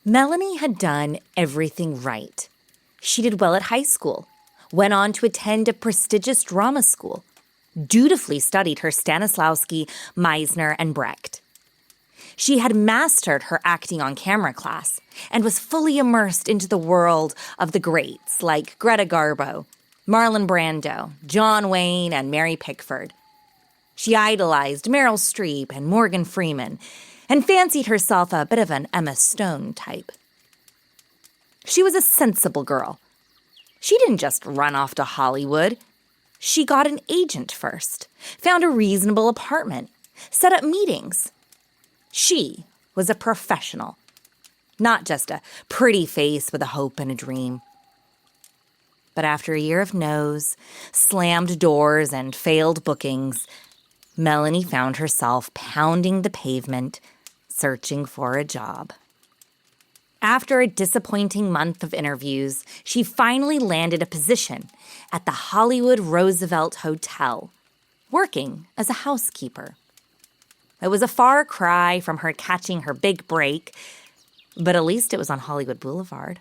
Melanie had done everything right. She did well at high school, went on to attend a prestigious drama school, dutifully studied her Stanislavski, Meisner, and Brecht. She had mastered her acting on camera class and was fully immersed into the world of the greats like Greta Garbo, Marlon Brando, John Wayne, and Mary Pickford. She idolized Meryl Streep and Morgan Freeman and fancied herself a bit of an Emma Stone type. She was a sensible girl. She didn't just run off to Hollywood. She got an agent first, found a reasonable apartment, set up meetings. She was a professional, not just a pretty face with a hope and a dream. But after a year of no's, slammed doors, and failed bookings, Melanie found herself pounding the pavement, searching for a job. After a disappointing month of interviews, she finally landed a position at the Hollywood Roosevelt Hotel, working as a housekeeper. It was a far cry from her catching her big break, but at least it was on Hollywood Boulevard.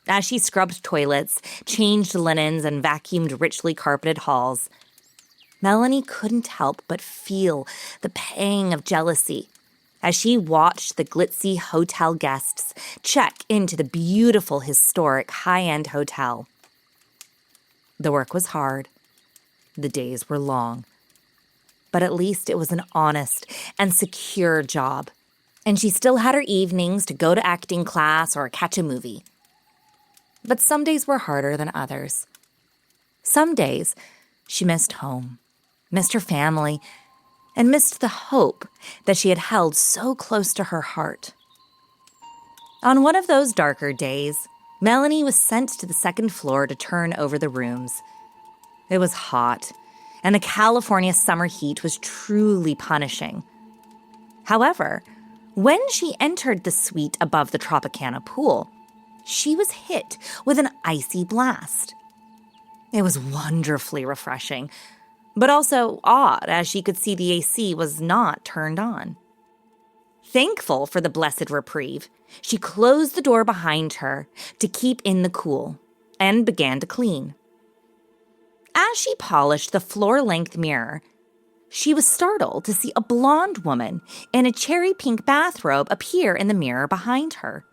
As she scrubbed toilets, changed linens, and vacuumed richly carpeted halls, Melanie couldn't help but feel the pang of jealousy as she watched the glitzy hotel guests check into the beautiful, historic, high-end hotel. The work was hard. The days were long. But at least it was an honest and secure job, and she still had her evenings to go to acting class or catch a movie. But some days were harder than others. Some days she missed home, missed her family, and missed the hope that she had held so close to her heart. On one of those darker days, Melanie was sent to the second floor to turn over the rooms. It was hot, and the California summer heat was truly punishing. However, when she entered the suite above the Tropicana pool, she was hit with an icy blast. It was wonderfully refreshing, but also odd as she could see the AC was not turned on. Thankful for the blessed reprieve, she closed the door behind her to keep in the cool and began to clean. As she polished the floor-length mirror, she was startled to see a blonde woman in a cherry-pink bathrobe appear in the mirror behind her.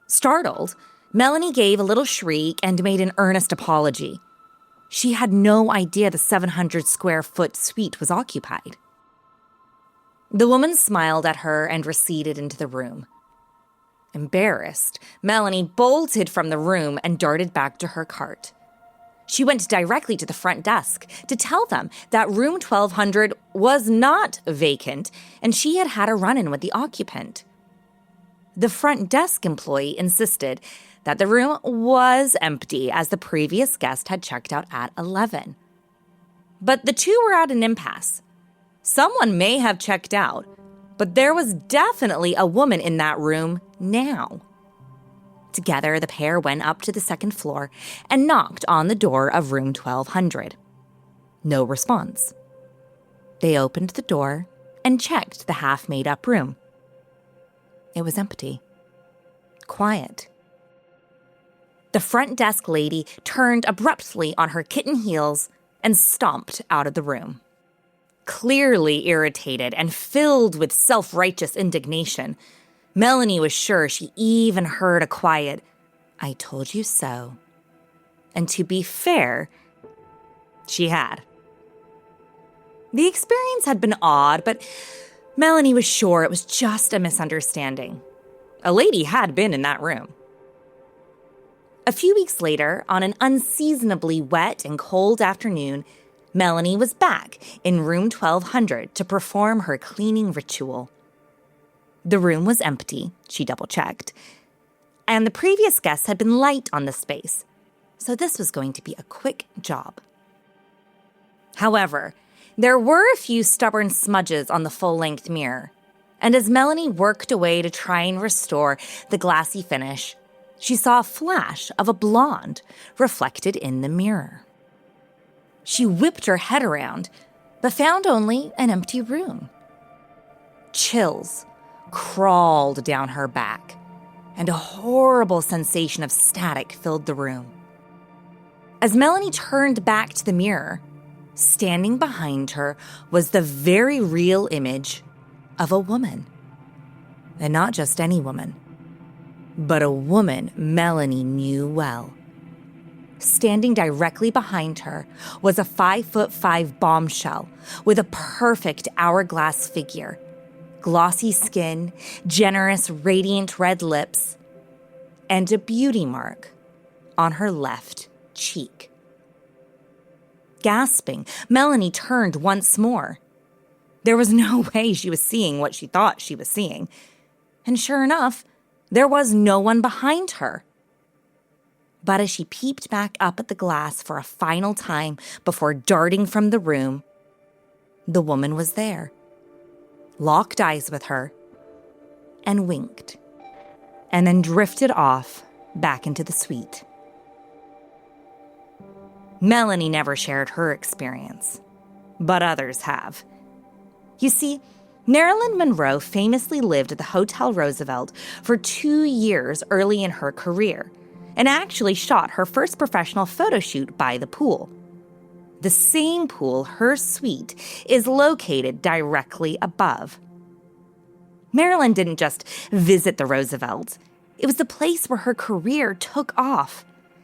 Startled, Melanie gave a little shriek and made an earnest apology. She had no idea the 700-square-foot suite was occupied. The woman smiled at her and receded into the room. Embarrassed, Melanie bolted from the room and darted back to her cart. She went directly to the front desk to tell them that room 1200 was not vacant and she had had a run-in with the occupant. The front desk employee insisted that the room was empty as the previous guest had checked out at 11. But the two were at an impasse. Someone may have checked out, but there was definitely a woman in that room now. Together, the pair went up to the second floor and knocked on the door of room 1200. No response. They opened the door and checked the half-made-up room. It was empty. Quiet. The front desk lady turned abruptly on her kitten heels and stomped out of the room. Clearly irritated and filled with self-righteous indignation, Melanie was sure she even heard a quiet, "I told you so." And to be fair, she had. The experience had been odd, but Melanie was sure it was just a misunderstanding. A lady had been in that room. A few weeks later, on an unseasonably wet and cold afternoon, Melanie was back in room 1200 to perform her cleaning ritual. The room was empty, she double-checked, and the previous guests had been light on the space, so this was going to be a quick job. However, there were a few stubborn smudges on the full-length mirror, and as Melanie worked away to try and restore the glassy finish, she saw a flash of a blonde reflected in the mirror. She whipped her head around, but found only an empty room. Chills crawled down her back and a horrible sensation of static filled the room. As Melanie turned back to the mirror, standing behind her was the very real image of a woman. And not just any woman, but a woman Melanie knew well. Standing directly behind her was a 5'5" bombshell with a perfect hourglass figure, glossy skin, generous, radiant red lips, and a beauty mark on her left cheek. Gasping, Melanie turned once more. There was no way she was seeing what she thought she was seeing. And sure enough, there was no one behind her. But as she peeped back up at the glass for a final time before darting from the room, the woman was there, locked eyes with her, and winked, and then drifted off back into the suite. Melanie never shared her experience, but others have. You see, Marilyn Monroe famously lived at the Hotel Roosevelt for 2 years early in her career, and actually shot her first professional photo shoot by the pool. The same pool her suite is located directly above. Marilyn didn't just visit the Roosevelt. It was the place where her career took off,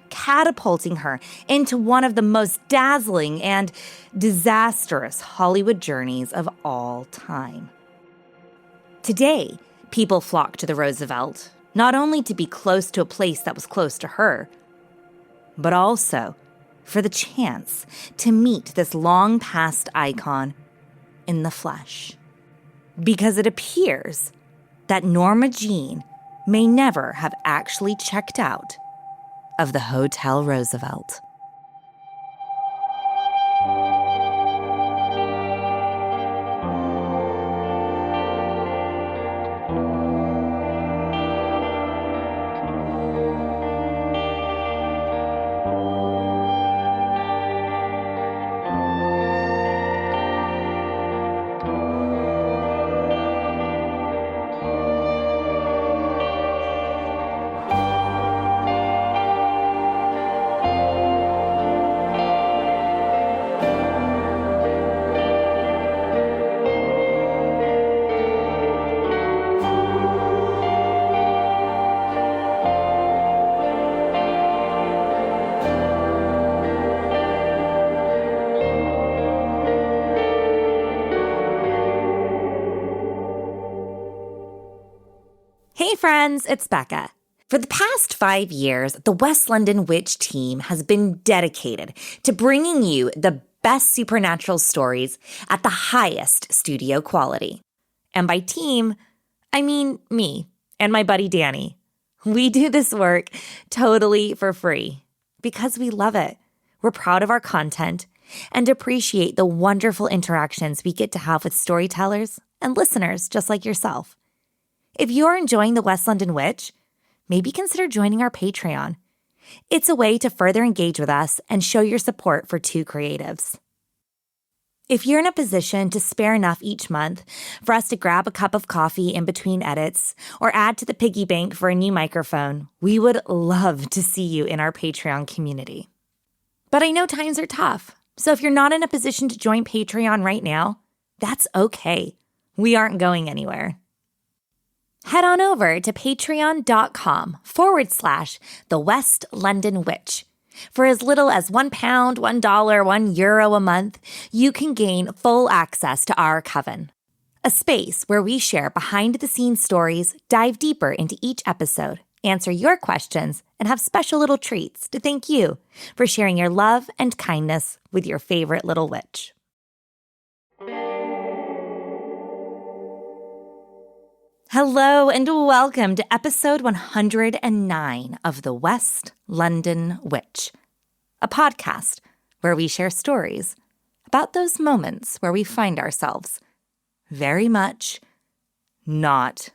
catapulting her into one of the most dazzling and disastrous Hollywood journeys of all time. Today, people flock to the Roosevelt, not only to be close to a place that was close to her, but also for the chance to meet this long-past icon in the flesh. Because it appears that Norma Jean may never have actually checked out of the Hotel Roosevelt. Hey friends, it's Becca. For the past 5 years, the West London Witch team has been dedicated to bringing you the best supernatural stories at the highest studio quality. And by team, I mean me and my buddy Danny. We do this work totally for free because we love it. We're proud of our content and appreciate the wonderful interactions we get to have with storytellers and listeners just like yourself. If you're enjoying the West London Witch, maybe consider joining our Patreon. It's a way to further engage with us and show your support for two creatives. If you're in a position to spare enough each month for us to grab a cup of coffee in between edits or add to the piggy bank for a new microphone, we would love to see you in our Patreon community. But I know times are tough, so if you're not in a position to join Patreon right now, that's okay. We aren't going anywhere. Head on over to patreon.com/The West London Witch. For as little as £1, $1, €1 a month, you can gain full access to our coven, a space where we share behind-the-scenes stories, dive deeper into each episode, answer your questions, and have special little treats to thank you for sharing your love and kindness with your favorite little witch. Hello and welcome to episode 109 of The West London Witch, a podcast where we share stories about those moments where we find ourselves very much not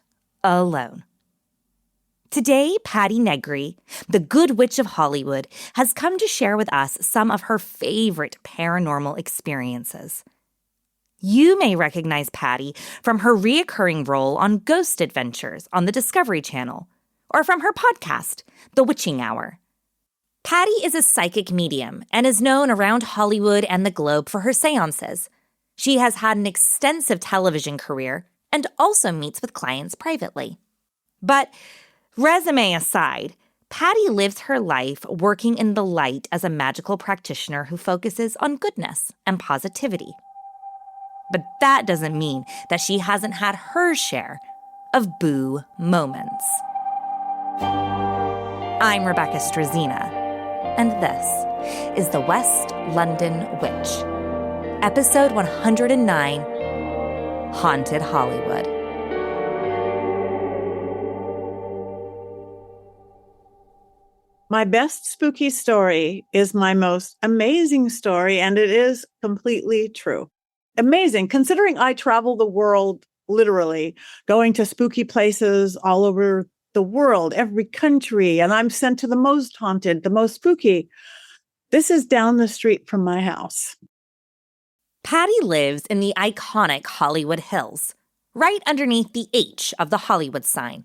alone. Today, Patti Negri, the Good Witch of Hollywood, has come to share with us some of her favorite paranormal experiences. You may recognize Patti from her reoccurring role on Ghost Adventures on the Discovery Channel, or from her podcast, The Witching Hour. Patti is a psychic medium and is known around Hollywood and the globe for her séances. She has had an extensive television career and also meets with clients privately. But resume aside, Patti lives her life working in the light as a magical practitioner who focuses on goodness and positivity. But that doesn't mean that she hasn't had her share of boo moments. I'm Rebecca Strazina, and this is The West London Witch, Episode 109, Haunted Hollywood. My best spooky story is my most amazing story, and it is completely true. Amazing, considering I travel the world, literally, going to spooky places all over the world, every country, and I'm sent to the most haunted, the most spooky. This is down the street from my house. Patti lives in the iconic Hollywood Hills, right underneath the H of the Hollywood sign.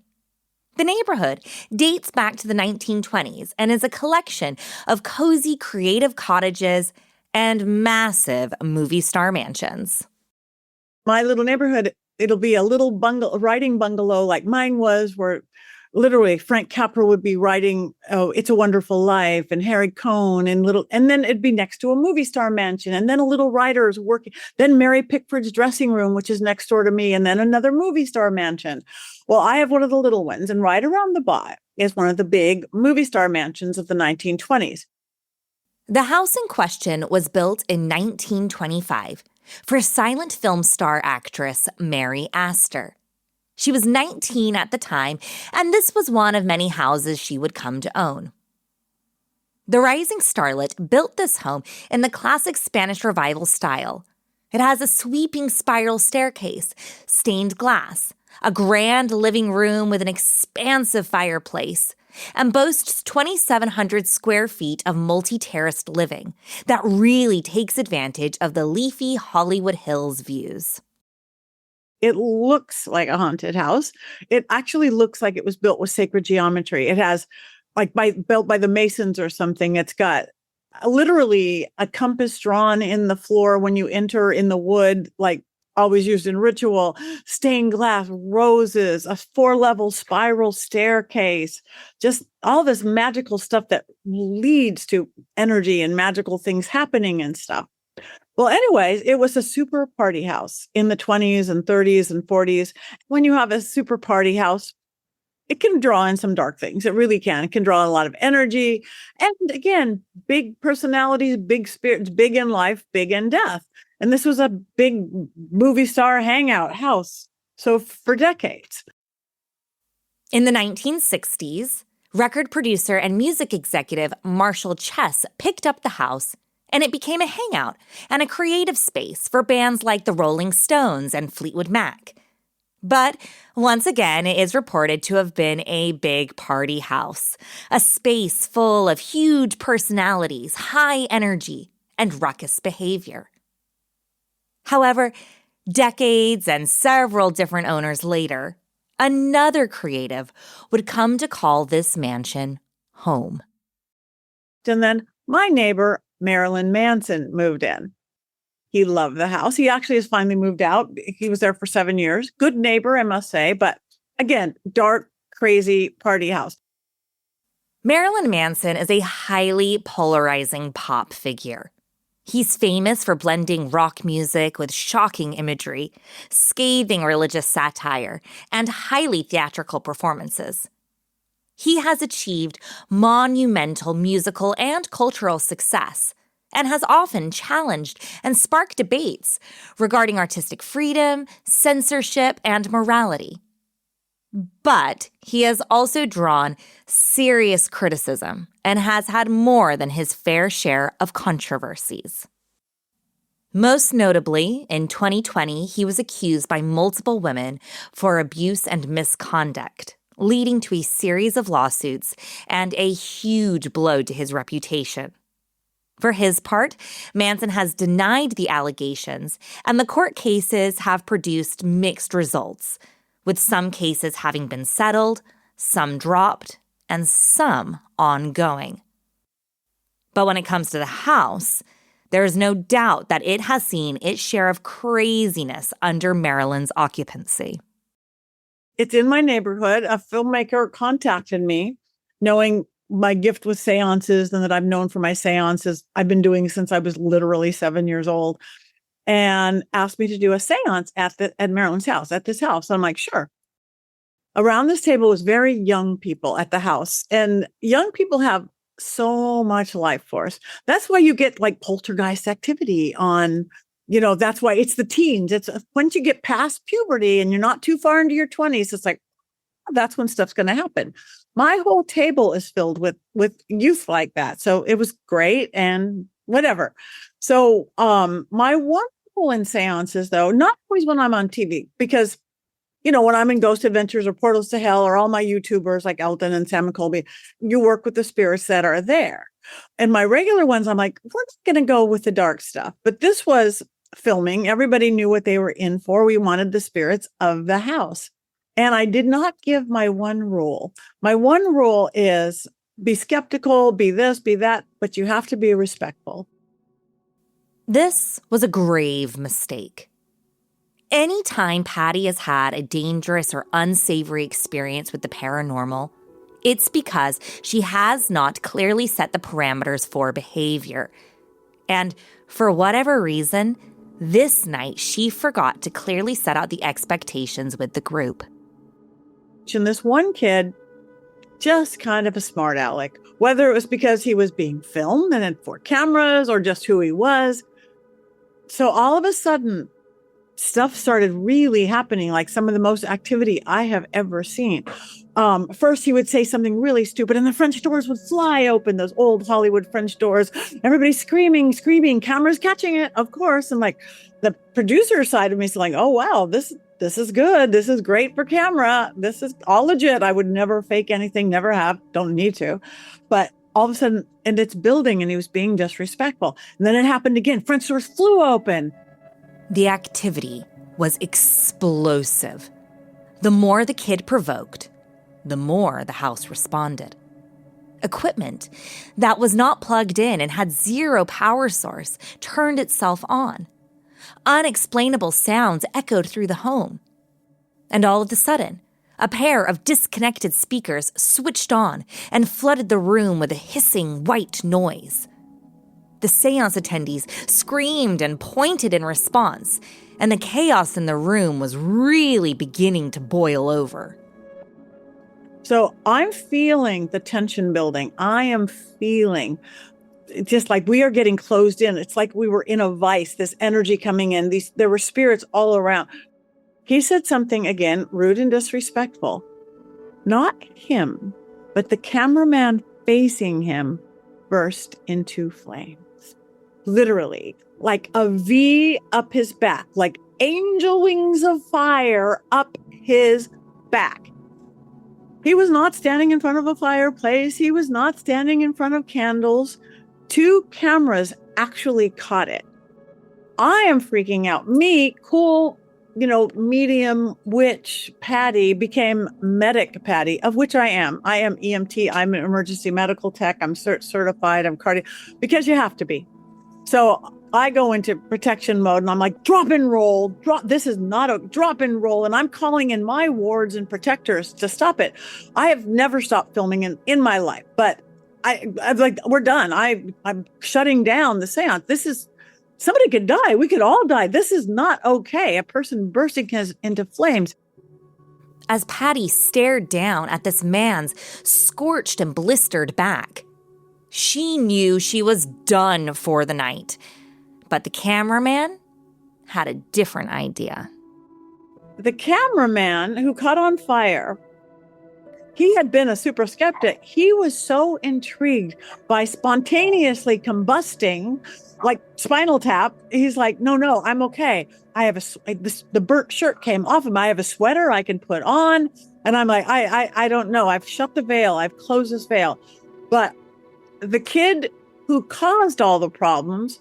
The neighborhood dates back to the 1920s and is a collection of cozy, creative cottages and massive movie star mansions. My little neighborhood, it'll be a little writing bungalow like mine was, where literally Frank Capra would be writing It's a Wonderful Life and Harry Cohn and then it'd be next to a movie star mansion, and then a little writer's working, then Mary Pickford's dressing room, which is next door to me, and then another movie star mansion. Well, I have one of the little ones, and right around the back is one of the big movie star mansions of the 1920s. The house in question was built in 1925 for silent film star actress Mary Astor. She was 19 at the time, and this was one of many houses she would come to own. The rising starlet built this home in the classic Spanish Revival style. It has a sweeping spiral staircase, stained glass, a grand living room with an expansive fireplace, and boasts 2,700 square feet of multi-terraced living that really takes advantage of the leafy Hollywood Hills views. It looks like a haunted house. It actually looks like it was built with sacred geometry. It has, built by the Masons or something. It's got literally a compass drawn in the floor when you enter in the wood, like always used in ritual, stained glass, roses, a 4-level spiral staircase, just all this magical stuff that leads to energy and magical things happening and stuff. Well, anyways, it was a super party house in the 20s and 30s and 40s. When you have a super party house, it can draw in some dark things. It really can. It can draw in a lot of energy. And again, big personalities, big spirits, big in life, big in death. And this was a big movie star hangout house. So for decades. In the 1960s, record producer and music executive Marshall Chess picked up the house, and it became a hangout and a creative space for bands like the Rolling Stones and Fleetwood Mac. But once again, it is reported to have been a big party house, a space full of huge personalities, high energy, and ruckus behavior. However, decades and several different owners later, another creative would come to call this mansion home. And then my neighbor, Marilyn Manson, moved in. He loved the house. He actually has finally moved out. He was there for 7 years. Good neighbor, I must say. But again, dark, crazy party house. Marilyn Manson is a highly polarizing pop figure. He's famous for blending rock music with shocking imagery, scathing religious satire, and highly theatrical performances. He has achieved monumental musical and cultural success and has often challenged and sparked debates regarding artistic freedom, censorship, and morality. But he has also drawn serious criticism and has had more than his fair share of controversies. Most notably, in 2020, he was accused by multiple women for abuse and misconduct, leading to a series of lawsuits and a huge blow to his reputation. For his part, Manson has denied the allegations, and the court cases have produced mixed results, with some cases having been settled, some dropped, and some ongoing. But when it comes to the house, there is no doubt that it has seen its share of craziness under Marilyn's occupancy. It's in my neighborhood. A filmmaker contacted me, knowing my gift with seances and that I've known for my seances I've been doing since I was literally 7 years old, and asked me to do a seance at Marilyn's house, at this house. I'm like, sure. Around this table was very young people at the house, and young people have so much life force. That's why you get like poltergeist activity on, that's why it's the teens. It's once you get past puberty and you're not too far into your 20s, it's like, that's when stuff's going to happen. My whole table is filled with youth like that. So it was great and whatever. So my one rule in seances, though, not always when I'm on TV, because when I'm in Ghost Adventures or Portals to Hell or all my YouTubers like Elton and Sam and Colby, you work with the spirits that are there. And my regular ones, I'm like, we're not going to go with the dark stuff. But this was filming. Everybody knew what they were in for. We wanted the spirits of the house. And I did not give my one rule. My one rule is be skeptical, be this, be that, but you have to be respectful. This was a grave mistake. Anytime Patti has had a dangerous or unsavory experience with the paranormal, it's because she has not clearly set the parameters for behavior. And for whatever reason, this night she forgot to clearly set out the expectations with the group. And this one kid, just kind of a smart aleck, whether it was because he was being filmed and had 4 cameras or just who he was. So all of a sudden, stuff started really happening, like some of the most activity I have ever seen. First, he would say something really stupid, and the French doors would fly open, those old Hollywood French doors. Everybody screaming, cameras catching it, of course. And like the producer side of me is like, oh, wow, this is good. This is great for camera. This is all legit. I would never fake anything, never have, don't need to. But all of a sudden, and it's building, and he was being disrespectful. And then it happened again. French doors flew open. The activity was explosive. The more the kid provoked, the more the house responded. Equipment that was not plugged in and had zero power source turned itself on. Unexplainable sounds echoed through the home. And all of a sudden, a pair of disconnected speakers switched on and flooded the room with a hissing white noise. The seance attendees screamed and pointed in response, and the chaos in the room was really beginning to boil over. So I'm feeling the tension building. I am feeling just like we are getting closed in. It's like we were in a vice, this energy coming in. There were spirits all around. He said something, again, rude and disrespectful. Not him, but the cameraman facing him burst into flames. Literally, like a V up his back, like angel wings of fire up his back. He was not standing in front of a fireplace. He was not standing in front of candles. 2 cameras actually caught it. I am freaking out. Me, cool, medium witch Patti became medic Patti, of which I am. I am EMT. I'm an emergency medical tech. I'm certified. I'm cardio, because you have to be. So I go into protection mode and I'm like, drop and roll. This is not a drop and roll. And I'm calling in my wards and protectors to stop it. I have never stopped filming in my life, but I'm like, we're done. I'm shutting down the seance. Somebody could die. We could all die. This is not okay. A person bursting into flames. As Patti stared down at this man's scorched and blistered back, she knew she was done for the night. But the cameraman had a different idea. The cameraman who caught on fire, he had been a super skeptic. He was so intrigued by spontaneously combusting, like Spinal Tap. He's like, no, I'm okay. I have the burnt shirt came off him. I have a sweater I can put on. And I'm like, I don't know. I've shut the veil. I've closed this veil. But the kid who caused all the problems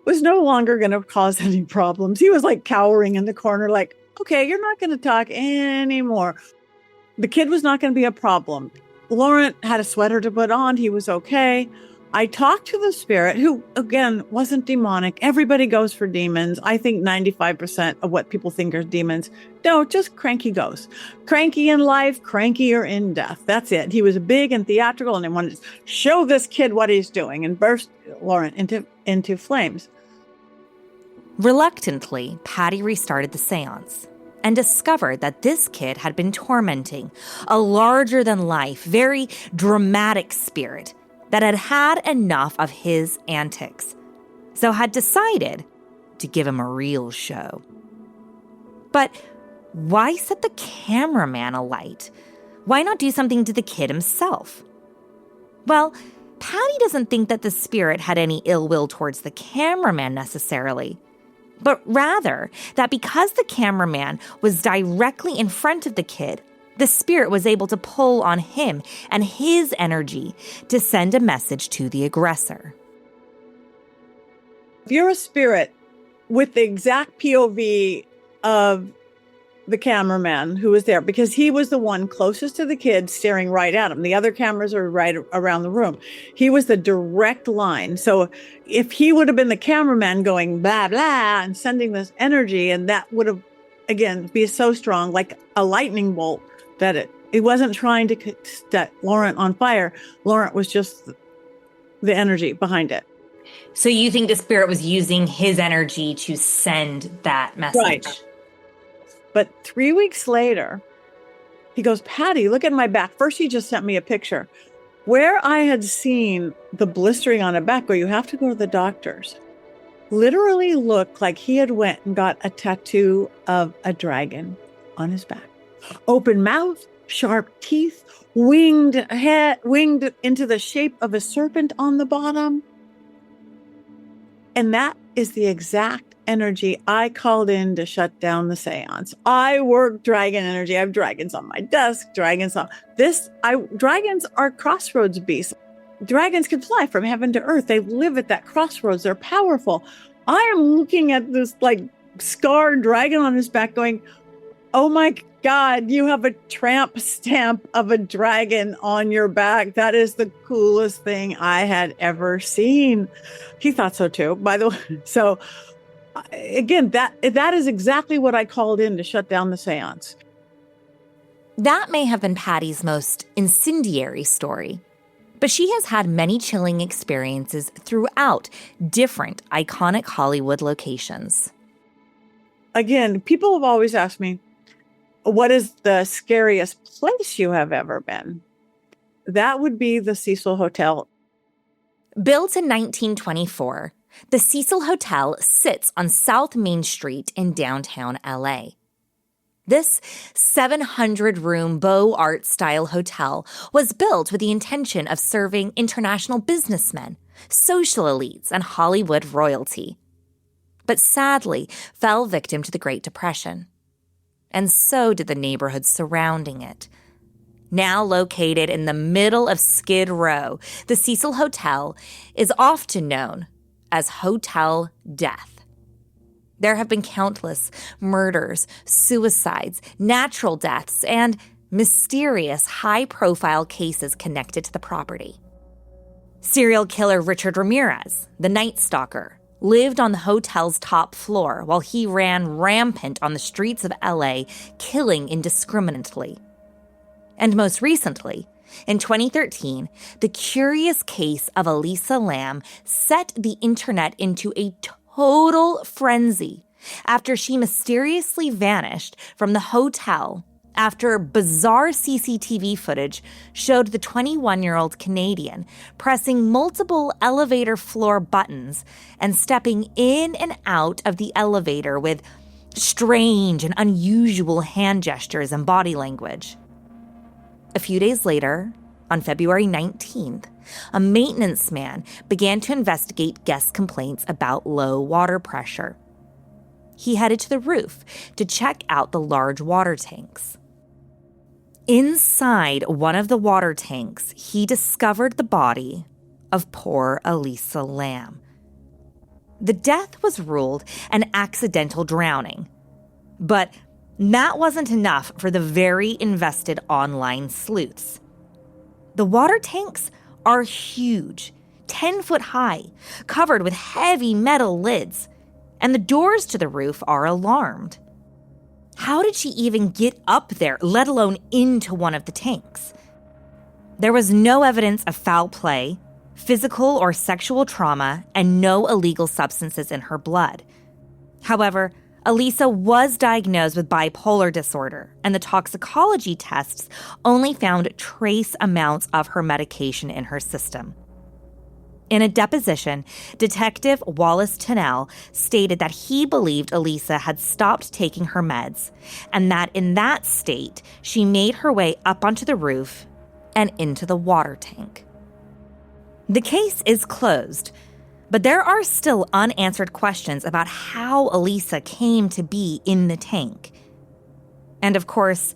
was no longer going to cause any problems. He was like cowering in the corner, like, okay, you're not going to talk anymore. The kid was not going to be a problem. Laurent had a sweater to put on. He was okay. I talked to the spirit, who, again, wasn't demonic. Everybody goes for demons. I think 95% of what people think are demons, no, just cranky ghosts. Cranky in life, crankier in death. That's it. He was big and theatrical, and they wanted to show this kid what he's doing and burst Laurent into flames. Reluctantly, Patti restarted the seance and discovered that this kid had been tormenting a larger-than-life, very dramatic spirit that had had enough of his antics, so had decided to give him a real show. But why set the cameraman alight? Why not do something to the kid himself? Well, Patti doesn't think that the spirit had any ill will towards the cameraman necessarily, but rather that because the cameraman was directly in front of the kid, the spirit was able to pull on him and his energy to send a message to the aggressor. If you're a spirit with the exact POV of the cameraman who was there, because he was the one closest to the kid staring right at him. The other cameras are right around the room. He was the direct line. So if he would have been the cameraman going blah, blah, and sending this energy, and that would have, again, be so strong, like a lightning bolt, that it wasn't trying to set Laurent on fire. Laurent was just the energy behind it. So you think the spirit was using his energy to send that message? Right. But 3 weeks later, he goes, Patti, look at my back. First, he just sent me a picture where I had seen the blistering on a back where you have to go to the doctors. Literally looked like he had went and got a tattoo of a dragon on his back. Open mouth, sharp teeth, winged head, winged into the shape of a serpent on the bottom. And that is the exact energy I called in to shut down the seance. I work dragon energy. I have dragons on my desk, dragons on this. Dragons are crossroads beasts. Dragons can fly from heaven to earth. They live at that crossroads. They're powerful. I am looking at this like scarred dragon on his back going, oh my God, you have a tramp stamp of a dragon on your back. That is the coolest thing I had ever seen. He thought so too, by the way. So again, that is exactly what I called in to shut down the seance. That may have been Patti's most incendiary story, but she has had many chilling experiences throughout different iconic Hollywood locations. Again, people have always asked me, what is the scariest place you have ever been? That would be the Cecil Hotel. Built in 1924, the Cecil Hotel sits on South Main Street in downtown LA. This 700-room Beaux Art-style hotel was built with the intention of serving international businessmen, social elites, and Hollywood royalty, but sadly fell victim to the Great Depression. And so did the neighborhood surrounding it. Now located in the middle of Skid Row, the Cecil Hotel is often known as Hotel Death. There have been countless murders, suicides, natural deaths, and mysterious high-profile cases connected to the property. Serial killer Richard Ramirez, the Night Stalker, lived on the hotel's top floor while he ran rampant on the streets of LA, killing indiscriminately. And most recently, in 2013, the curious case of Elisa Lam set the internet into a total frenzy after she mysteriously vanished from the hotel after bizarre CCTV footage showed the 21-year-old Canadian pressing multiple elevator floor buttons and stepping in and out of the elevator with strange and unusual hand gestures and body language. A few days later, on February 19th, a maintenance man began to investigate guest complaints about low water pressure. He headed to the roof to check out the large water tanks. Inside one of the water tanks, he discovered the body of poor Elisa Lam. The death was ruled an accidental drowning, but That wasn't enough for the very invested online sleuths. The water tanks are huge, 10 foot high, covered with heavy metal lids, and the doors to the roof are alarmed. How did she even get up there, let alone into one of the tanks? There was no evidence of foul play, physical or sexual trauma, and no illegal substances in her blood. However, Elisa was diagnosed with bipolar disorder, and the toxicology tests only found trace amounts of her medication in her system. In a deposition, Detective Wallace Tennell stated that he believed Elisa had stopped taking her meds, and that in that state, she made her way up onto the roof and into the water tank. The case is closed, but there are still unanswered questions about how Elisa came to be in the tank. And of course,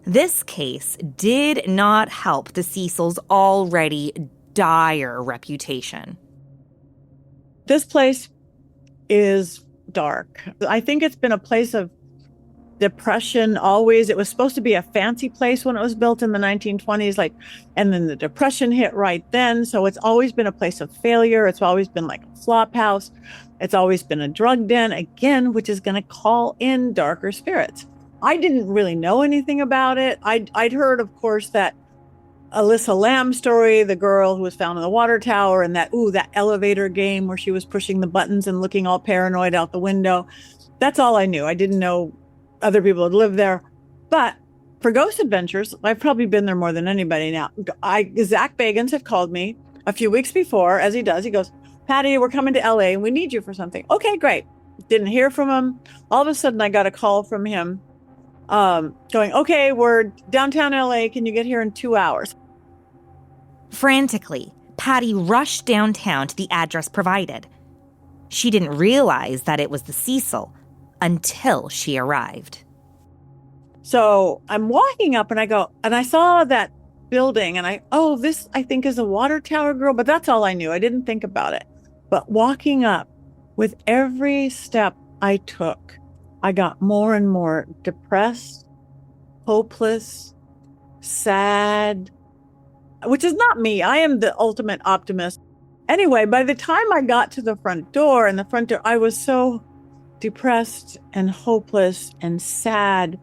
this case did not help the Cecils' already dire reputation. This place is dark. I think it's been a place of depression always. It was supposed to be a fancy place when it was built in the 1920s, and then the depression hit right then. So it's always been a place of failure. It's always been like a flop house. It's always been a drug den, again, which is going to call in darker spirits. I didn't really know anything about it. I'd heard, of course, that Alyssa Lamb story, the girl who was found in the water tower, and that elevator game where she was pushing the buttons and looking all paranoid out the window. That's all I knew. I didn't know other people had lived there. But for Ghost Adventures, I've probably been there more than anybody now. Zach Bagans had called me a few weeks before, as he does. He goes, "Patti, we're coming to LA and we need you for something." Okay, great. Didn't hear from him. All of a sudden, I got a call from him going, "Okay, we're downtown LA. Can you get here in 2 hours?" Frantically, Patti rushed downtown to the address provided. She didn't realize that it was the Cecil until she arrived. So I'm walking up and I saw that building and this I think is a water tower, girl, but that's all I knew. I didn't think about it. But walking up, with every step I took, I got more and more depressed, hopeless, sad, which is not me. I am the ultimate optimist. Anyway, by the time I got to the front door, I was so depressed and hopeless and sad.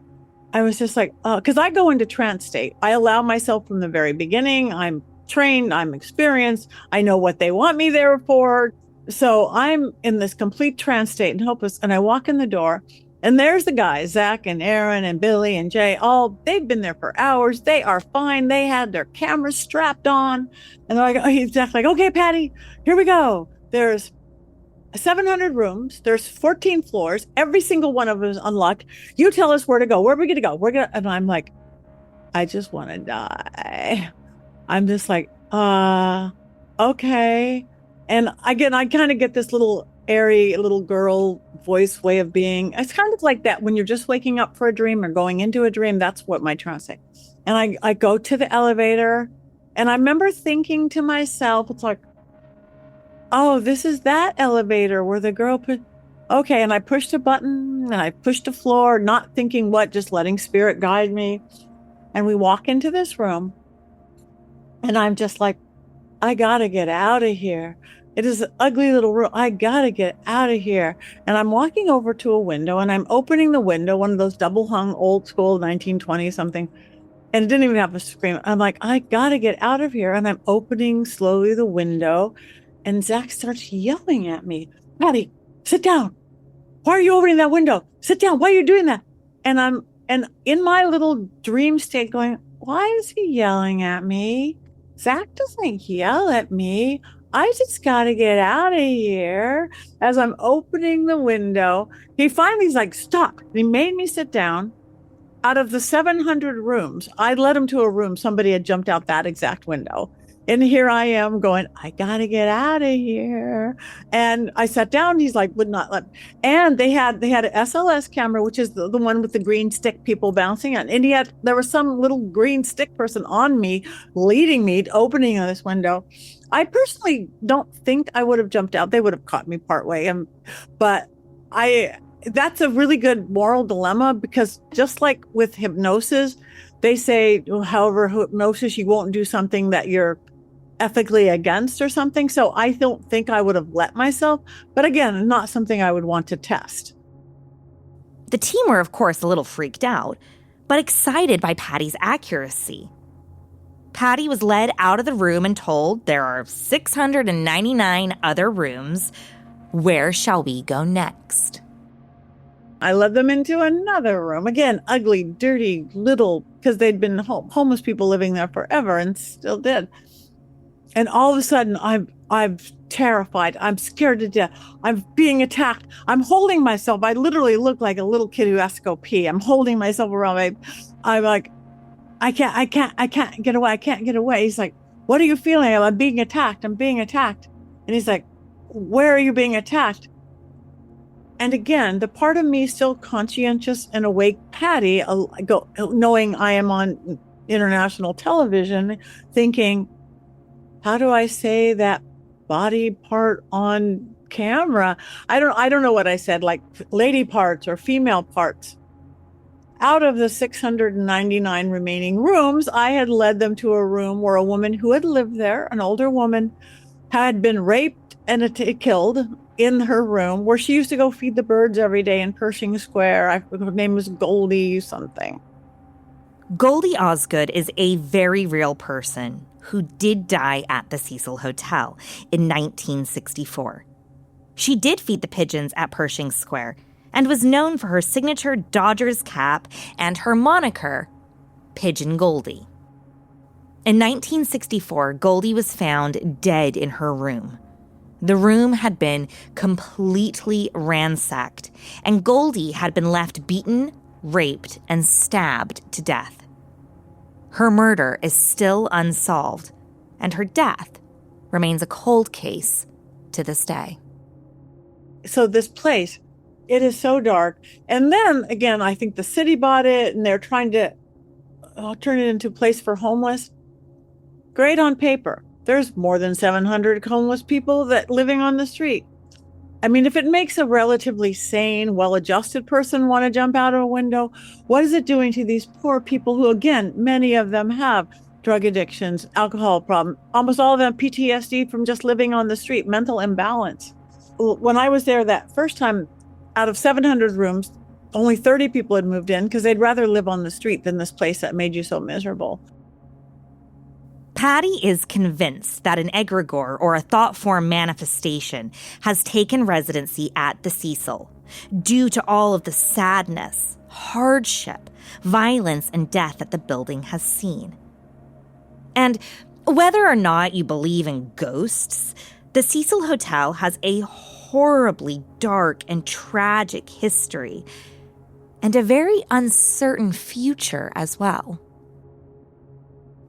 I was just like, because I go into trance state. I allow myself from the very beginning. I'm trained, I'm experienced. I know what they want me there for. So I'm in this complete trance state and hopeless. And I walk in the door and there's the guys, Zach and Aaron and Billy and Jay, they've been there for hours. They are fine. They had their cameras strapped on. And they're like, Zach's like, "Okay, Patti, here we go. There's 700 rooms. There's 14 floors. Every single one of them is unlocked. You tell us where to go. Where are we going to go? And I'm like, I just want to die. I'm just like, okay. And again, I kind of get this little airy little girl voice way of being. It's kind of like that when you're just waking up for a dream or going into a dream. That's what my trance is. And I go to the elevator and I remember thinking to myself, it's like, oh, this is that elevator where the girl put, okay. And I pushed a button and I pushed the floor, not thinking what, just letting spirit guide me. And we walk into this room and I'm just like, I gotta get out of here. It is an ugly little room. I gotta get out of here. And I'm walking over to a window and I'm opening the window, one of those double hung old school 1920 something. And it didn't even have a screen. I'm like, I gotta get out of here. And I'm opening slowly the window. And Zach starts yelling at me, "Patti, sit down. Why are you opening that window? Sit down. Why are you doing that?" And I'm in my little dream state going, why is he yelling at me? Zach doesn't yell at me. I just got to get out of here. As I'm opening the window, he finally's like, "Stop." And he made me sit down. Out of the 700 rooms, I led him to a room. Somebody had jumped out that exact window. And here I am going, I got to get out of here. And I sat down. He's like, would not let me. And they had an SLS camera, which is the one with the green stick people bouncing on. And there was some little green stick person on me, leading me to opening of this window. I personally don't think I would have jumped out. They would have caught me partway. But That's a really good moral dilemma, because just like with hypnosis, they say, however, hypnosis, you won't do something that you're ethically against or something. So I don't think I would have let myself. But again, not something I would want to test. The team were, of course, a little freaked out, but excited by Patti's accuracy. Patti was led out of the room and told there are 699 other rooms. Where shall we go next? I led them into another room. Again, ugly, dirty, little, because they'd been homeless people living there forever and still did. And all of a sudden, I'm terrified. I'm scared to death. I'm being attacked. I'm holding myself. I literally look like a little kid who has to go pee. I'm holding myself around. I'm like, I can't get away. I can't get away. He's like, what are you feeling? I'm being attacked. I'm being attacked. And he's like, where are you being attacked? And again, the part of me still conscientious and awake Patti, knowing I am on international television, thinking, how do I say that body part on camera? I don't know what I said, like lady parts or female parts. Out of the 699 remaining rooms, I had led them to a room where a woman who had lived there, an older woman, had been raped and killed in her room, where she used to go feed the birds every day in Pershing Square. Her name was Goldie something. Goldie Osgood is a very real person who did die at the Cecil Hotel in 1964. She did feed the pigeons at Pershing Square and was known for her signature Dodgers cap and her moniker, Pigeon Goldie. In 1964, Goldie was found dead in her room. The room had been completely ransacked, and Goldie had been left beaten, raped, and stabbed to death. Her murder is still unsolved, and her death remains a cold case to this day. So this place, it is so dark. And then again, I think the city bought it and they're trying to turn it into a place for homeless. Great on paper. There's more than 700 homeless people that living on the street. I mean, if it makes a relatively sane, well-adjusted person want to jump out of a window, what is it doing to these poor people who, again, many of them have drug addictions, alcohol problem, almost all of them PTSD from just living on the street, mental imbalance. When I was there that first time, out of 700 rooms, only 30 people had moved in because they'd rather live on the street than this place that made you so miserable. Patti is convinced that an egregore, or a thought form manifestation, has taken residency at the Cecil due to all of the sadness, hardship, violence, and death that the building has seen. And whether or not you believe in ghosts, the Cecil Hotel has a horribly dark and tragic history, and a very uncertain future as well.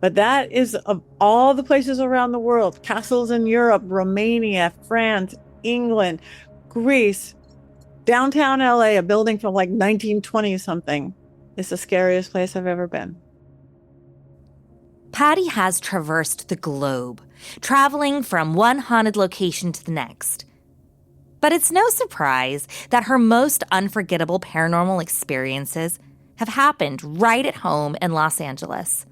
But that is of all the places around the world, castles in Europe, Romania, France, England, Greece, downtown LA, a building from like 1920 something. It's the scariest place I've ever been. Patti has traversed the globe, traveling from one haunted location to the next. But it's no surprise that her most unforgettable paranormal experiences have happened right at home in Los Angeles.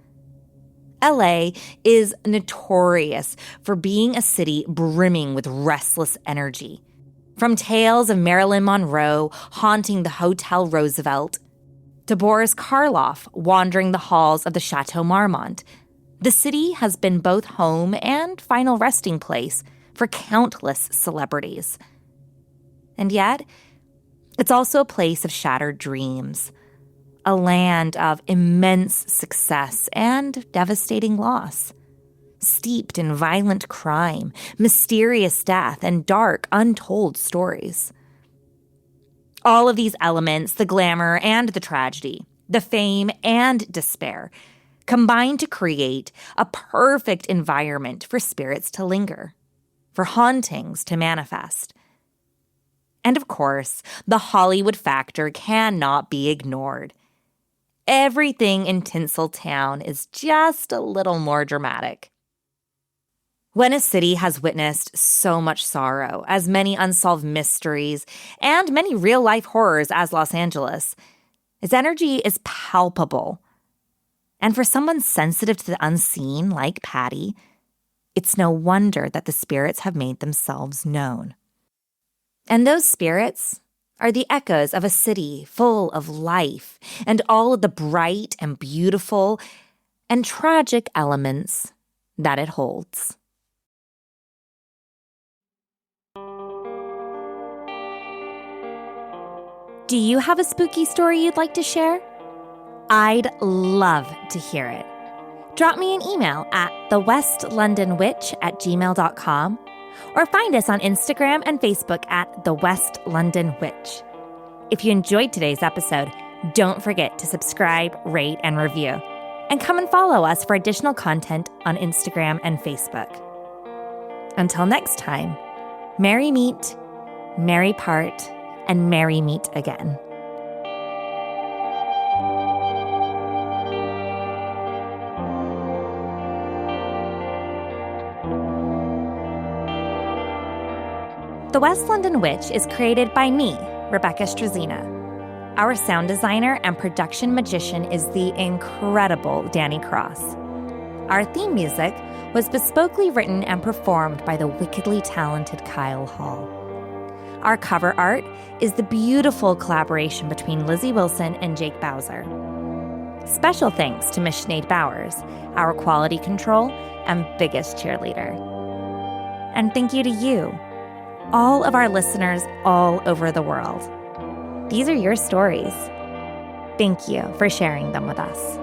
LA is notorious for being a city brimming with restless energy. From tales of Marilyn Monroe haunting the Hotel Roosevelt, to Boris Karloff wandering the halls of the Chateau Marmont, the city has been both home and final resting place for countless celebrities. And yet, it's also a place of shattered dreams, a land of immense success and devastating loss, steeped in violent crime, mysterious death, and dark, untold stories. All of these elements, the glamour and the tragedy, the fame and despair, combine to create a perfect environment for spirits to linger, for hauntings to manifest. And of course, the Hollywood factor cannot be ignored. Everything in Tinseltown is just a little more dramatic. When a city has witnessed so much sorrow, as many unsolved mysteries, and many real-life horrors as Los Angeles, its energy is palpable. And for someone sensitive to the unseen, like Patti, it's no wonder that the spirits have made themselves known. And those spirits are the echoes of a city full of life and all of the bright and beautiful and tragic elements that it holds. Do you have a spooky story you'd like to share? I'd love to hear it. Drop me an email at thewestlondonwitch@gmail.com or find us on Instagram and Facebook at The West London Witch. If you enjoyed today's episode, don't forget to subscribe, rate, and review. And come and follow us for additional content on Instagram and Facebook. Until next time, merry meet, merry part, and merry meet again. The West London Witch is created by me, Rebecca Strazina. Our sound designer and production magician is the incredible Danny Cross. Our theme music was bespokely written and performed by the wickedly talented Kyle Hall. Our cover art is the beautiful collaboration between Lizzie Wilson and Jake Bowser. Special thanks to Miss Sinead Bowers, our quality control and biggest cheerleader. And thank you to you, all of our listeners all over the world. These are your stories. Thank you for sharing them with us.